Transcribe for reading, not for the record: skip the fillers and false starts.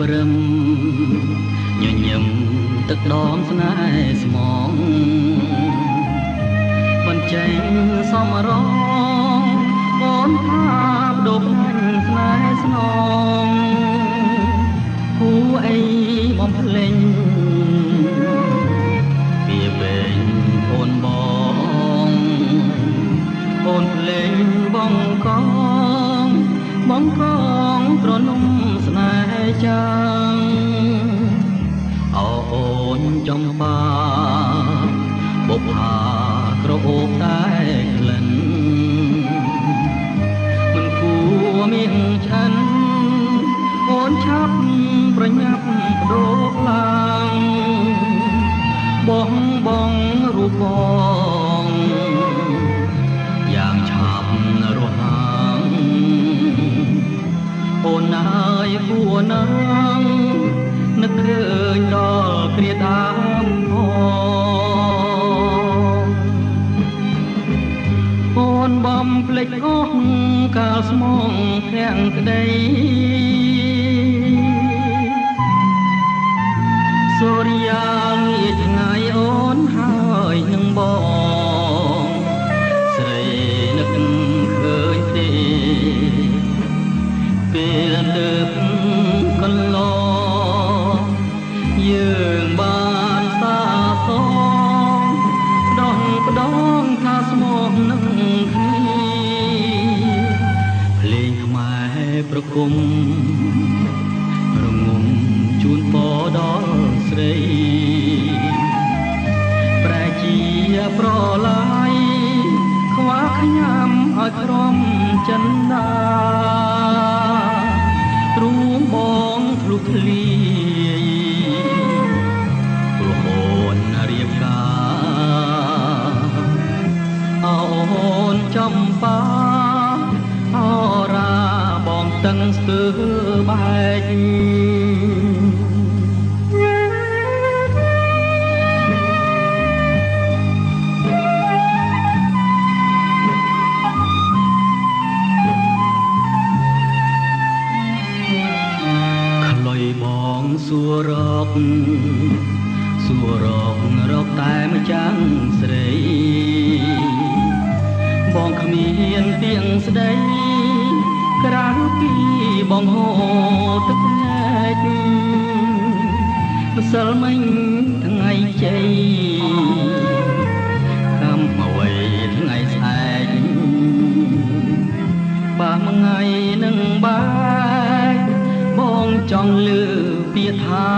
ព្រឹមញញឹមទឹកដមស្នេហ៍ស្មងបញ្ចេញសំរងអូនថាបដូរផ្លាញ់ស្នេហ៍ស្នងគូអីបំភ្លេងពីពេញអូនបងអូនភ្លេងបងកងបងកងត្រនំស្នេហ៍ចាំងអូនចំបាបុប្ផាក្រអូបតែក្លិនមិនគួរមានឆាន់អូនឆាប់ប្រញាប់បដូរឡើងបងបងរូបបងយ៉ាងឆាប់រហ័ងអូនអើយគួរណាងនឹកឃើញដល់គ្រាដើមផងអូនបំភ្លេចអស់កាលស្មងធាំងក្ដីសូរិយាងាថ្ងៃអូនហើយនឹងបងស្រីនឹកឃើញទេពេលទៅកន្លងយើងបានសាសងផ្ដងថាស្មោះនឹងគ្នាភ្លេងខ្មែរប្រគំរងំជូនពរដល់ស្រីប្រែជាប្រឡាយខ្វះខ្ញាំឲ្យក្រំចិនដារួមបងធ្លុះធ្លាយព្រោះអូនរៀបការអូនចំបាអូរាបងតឹងស្ទើបែកបងសួររកតែម្ចាំងស្រីបងគ្មានទៀងស្ដីក្រៅពីបងហូរទឹកភ្នែកម្សិលមិញថ្ងៃជ័យខំអ្វីថ្ងៃស្អែកបាសមួយថ្ងៃនឹងបែកបងចង់លឺពាក្យថា